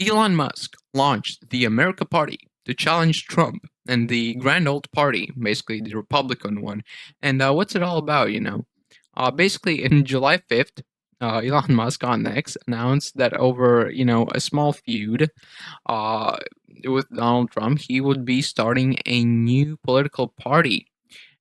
Elon Musk launched the America Party to challenge Trump and the Grand Old Party, basically the Republican one. And what's it all about, basically, in July 5th, Elon Musk on X announced that over, a small feud uh, with Donald Trump, he would be starting a new political party.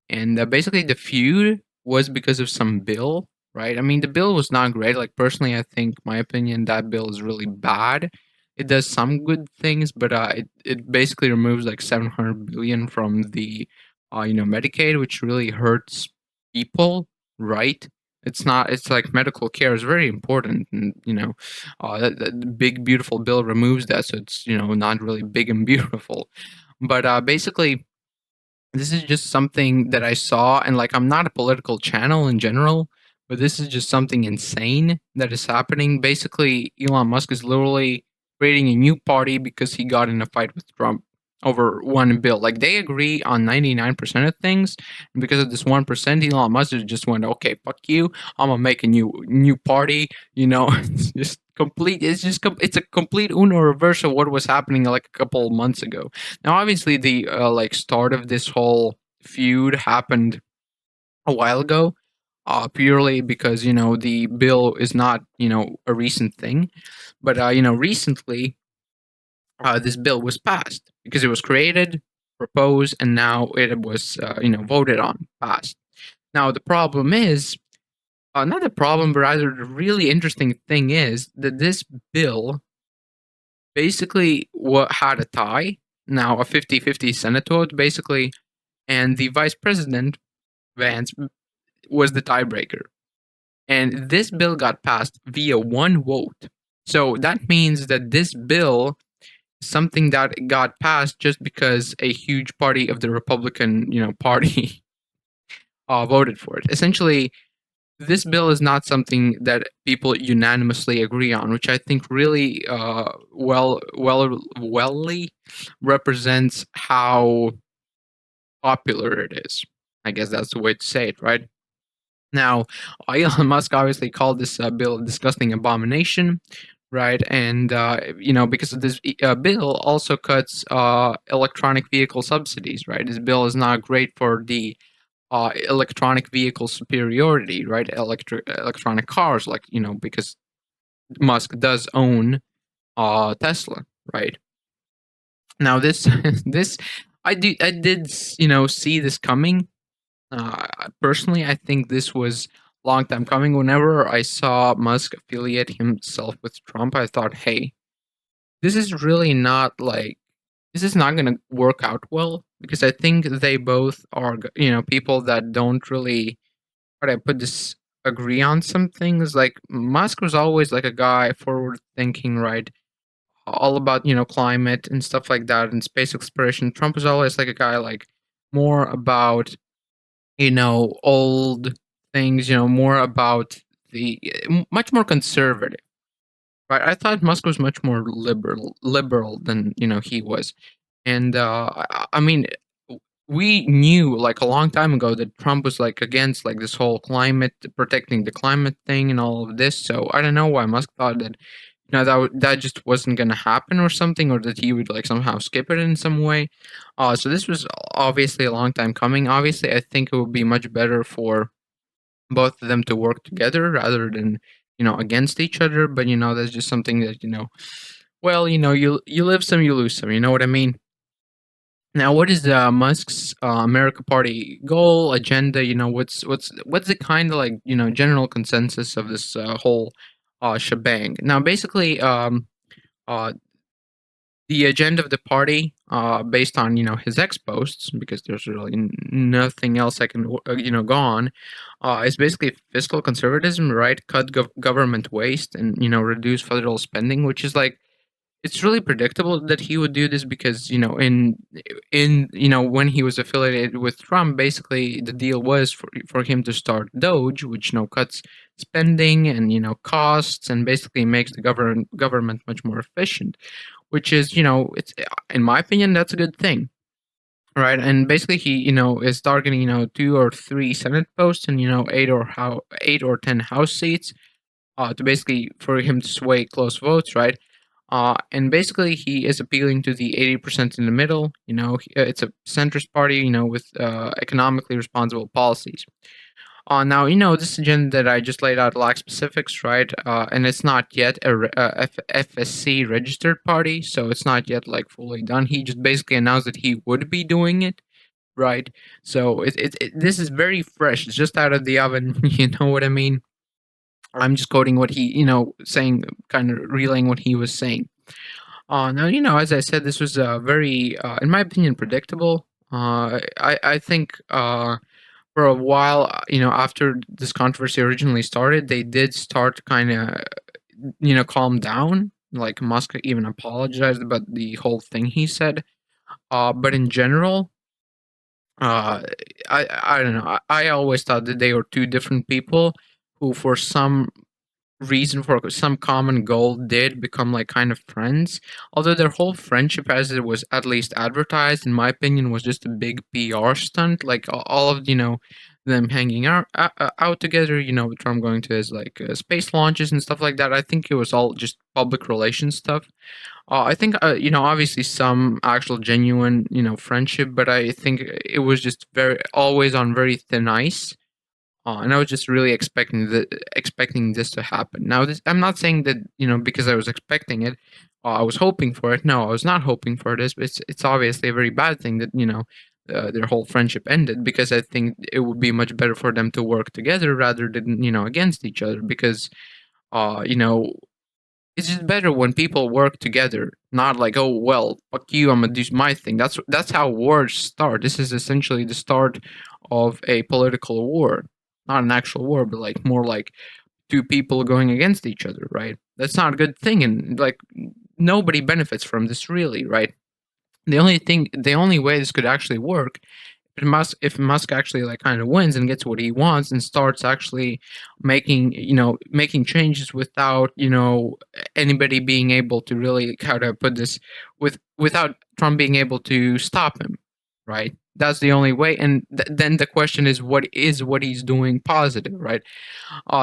And basically, the feud was because of some bill, right? I mean, the bill was not great. Like, personally, I think, my opinion, that bill is really bad. It does some good things, but it basically removes like 700 billion from the, Medicaid, which really hurts people, right? It's not. It's like medical care is very important, and that big beautiful bill removes that, so it's not really big and beautiful. But basically, this is just something that I saw, and like I'm not a political channel in general, but this is just something insane that is happening. Basically, Elon Musk is literally creating a new party because he got in a fight with Trump over one bill. Like they agree on 99% of things, and because of this 1%, Elon Musk just went, "Okay, fuck you. I'm gonna make a new party." It's just complete. It's a complete Uno reverse of what was happening like a couple of months ago. Now, obviously, the like start of this whole feud happened a while ago, purely because the bill is not a recent thing, but recently this bill was passed because it was created, proposed, and now it was voted on, passed. Now the problem is not the problem, but rather the really interesting thing is that this bill basically what had a tie, now a 50-50 Senate vote, basically, and the vice president, Vance, was the tiebreaker. And this bill got passed via one vote. So that means that this bill is something that got passed just because a huge party of the Republican, party voted for it. Essentially, this bill is not something that people unanimously agree on, which I think really wellly represents how popular it is. I guess that's the way to say it, right? Now, Elon Musk obviously called this bill a disgusting abomination, right? And because of this bill, also cuts electronic vehicle subsidies, right? This bill is not great for the electronic vehicle superiority, right? Electronic cars, like because Musk does own Tesla, right? Now this this I did see this coming. Personally, I think this was a long time coming. Whenever I saw Musk affiliate himself with Trump, I thought, hey, this is really not like this is not going to work out well because I think they both are people that don't really how do I put this agree on some things. Like Musk was always like a guy forward thinking, right? All about climate and stuff like that and space exploration. Trump was always like a guy like more about old things, more about the much more conservative, right? I thought Musk was much more liberal than he was, and I mean, we knew like a long time ago that Trump was like against like this whole climate protecting the climate thing and all of this. So I don't know why Musk thought that that just wasn't gonna happen or something, or that he would like somehow skip it in some way. So this was obviously a long time coming. Obviously, I think it would be much better for both of them to work together rather than against each other. But that's just something that well, you live some, you lose some. You know what I mean? Now, what is Musk's America Party goal agenda? What's the kind of like general consensus of this whole shebang? Now, basically, uh, the agenda of the party, based on his ex posts, because there's really nothing else I can go on, is basically fiscal conservatism, right? Cut government waste and reduce federal spending, which is like it's really predictable that he would do this because in when he was affiliated with Trump, basically the deal was for him to start Doge, which cuts spending and costs and basically makes the government much more efficient, which is it's in my opinion that's a good thing, right? And basically he is targeting 2 or 3 Senate posts and 8 or 10 House seats to basically for him to sway close votes, right? And basically, he is appealing to the 80% in the middle. It's a centrist party, with economically responsible policies. Now, this agenda that I just laid out lacks specifics, right? And it's not yet FSC registered party, so it's not yet like fully done. He just basically announced that he would be doing it, right? So this is very fresh. It's just out of the oven. You know what I mean? I'm just quoting what he, saying, kind of relaying what he was saying. Now, as I said, this was very, in my opinion, predictable. I think for a while, after this controversy originally started, they did start kind of, calm down. Like Musk even apologized about the whole thing he said. But in general, uh, I don't know. I always thought that they were two different people who, for some reason, for some common goal, did become like kind of friends. Although their whole friendship, as it was at least advertised, in my opinion, was just a big PR stunt. Like all of them hanging out together. Trump going to his like space launches and stuff like that. I think it was all just public relations stuff. I think obviously some actual genuine friendship, but I think it was just very always on very thin ice. And I was just really expecting this to happen. Now, I'm not saying that because I was expecting it, I was hoping for it. No, I was not hoping for this. But it's obviously a very bad thing that their whole friendship ended, because I think it would be much better for them to work together rather than against each other. Because uh you know it's just better when people work together, not like, oh well, fuck you, I'm gonna do my thing. That's how wars start. This is essentially the start of a political war, not an actual war, but like more like two people going against each other, right? That's not a good thing, and like nobody benefits from this really, right? The only way this could actually work, if Musk actually like kind of wins and gets what he wants and starts actually making changes without anybody being able to really, how to put this, without Trump being able to stop him, right? That's the only way. And then the question is, what he's doing positive, right?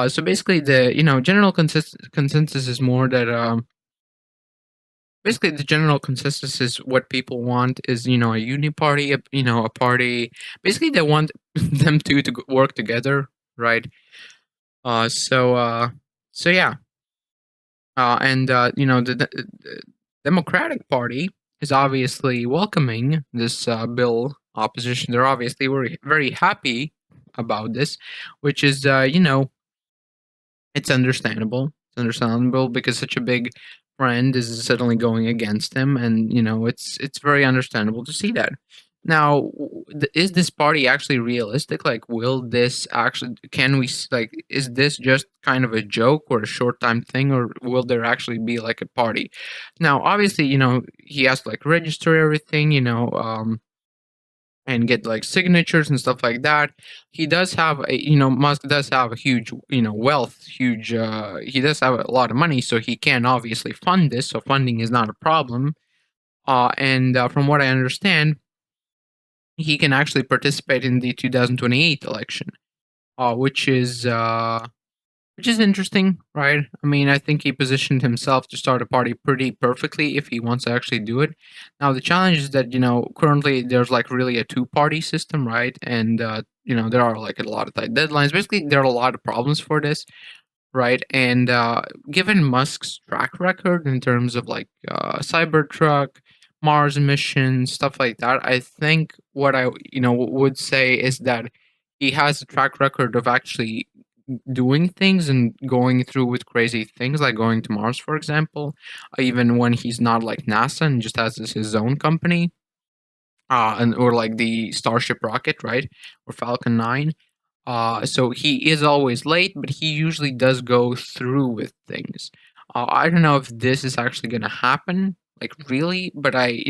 So basically, the general consensus is more that basically the general consensus is what people want is a uni party, a party. Basically, they want them two to work together, right? Uh, so uh, so yeah, and the Democratic Party is obviously welcoming this bill. Opposition, they're obviously very very happy about this, which is it's understandable. It's understandable because such a big friend is suddenly going against him, and it's very understandable to see that. Now, is this party actually realistic? Like, will this actually? Can we like? Is this just kind of a joke or a short time thing, or will there actually be like a party? Now, obviously, he has to like register everything. And get like signatures and stuff like that. He does have Musk does have a huge, wealth, huge, he does have a lot of money, so he can obviously fund this. So funding is not a problem. And from what I understand, he can actually participate in the 2028 election, uh, which is uh, which is interesting, right? I mean, I think he positioned himself to start a party pretty perfectly if he wants to actually do it. Now, the challenge is that, currently there's like really a two-party system, right? And, there are like a lot of tight deadlines. Basically, there are a lot of problems for this, right? And given Musk's track record in terms of like Cybertruck, Mars missions, stuff like that, I think what I, would say is that he has a track record of actually doing things and going through with crazy things like going to Mars, for example, even when he's not like NASA and just has his own company, and or like the Starship rocket, right, or Falcon 9. So he is always late, but he usually does go through with things. I don't know if this is actually going to happen, like really, but I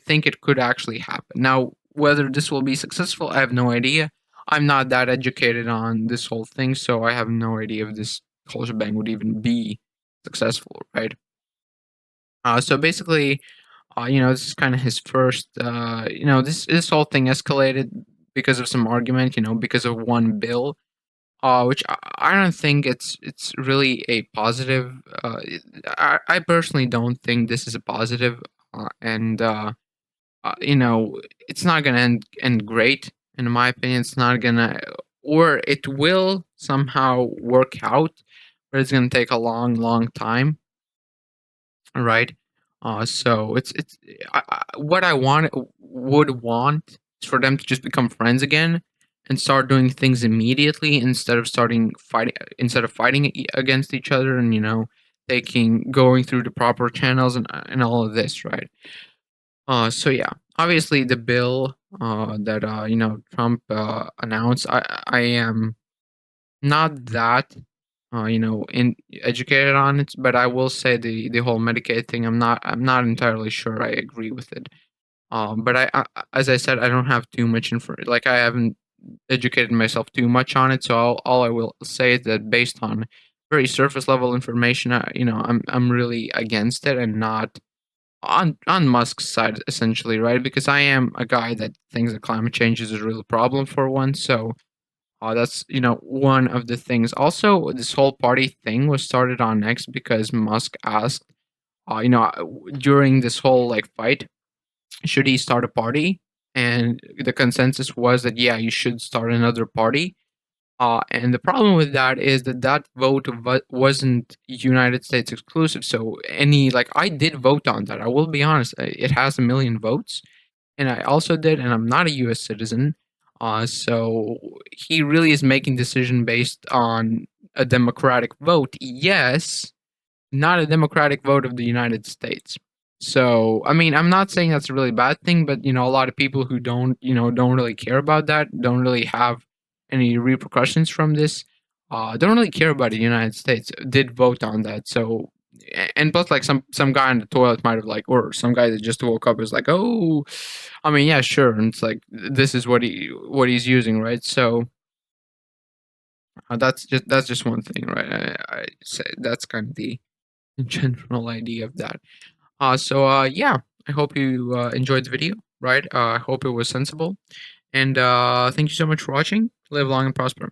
think it could actually happen. Now, whether this will be successful, I have no idea. I'm not that educated on this whole thing, so I have no idea if this whole shebang would even be successful, right? So basically, this is kind of his first. This whole thing escalated because of some argument, because of one bill. which I don't think it's really a positive. I personally don't think this is a positive, and you know, it's not gonna end great. In my opinion, it's not gonna, or it will somehow work out, but it's gonna take a long time, right? So it's what I would want is for them to just become friends again and start doing things immediately instead of fighting against each other, and taking going through the proper channels and all of this, right? So yeah, obviously the bill that Trump announced, I am not that in educated on it, but I will say the whole Medicaid thing. I'm not entirely sure I agree with it. But as I said, I don't have too much info. Like I haven't educated myself too much on it, so all I will say is that based on very surface level information, I'm really against it and not on Musk's side essentially, right? Because I am a guy that thinks that climate change is a real problem for one. So that's one of the things. Also, this whole party thing was started on X because Musk asked, during this whole like fight, should he start a party? And the consensus was that yeah, you should start another party. And the problem with that is that vote wasn't United States exclusive. So any like I did vote on that. I will be honest. It has 1 million votes, and I also did, and I'm not a U.S. citizen. So he really is making decision based on a democratic vote. Yes, not a democratic vote of the United States. So, I mean, I'm not saying that's a really bad thing, but a lot of people who don't really care about that, don't really have any repercussions from this, don't really care about the United States, did vote on that. So, and plus, like some guy in the toilet might have like, or some guy that just woke up is like, oh, I mean, yeah, sure, and it's like this is what he's using, right? So, that's just one thing, right? I say that's kind of the general idea of that. Yeah, I hope you enjoyed the video, right? I hope it was sensible. And thank you so much for watching. Live long and prosper.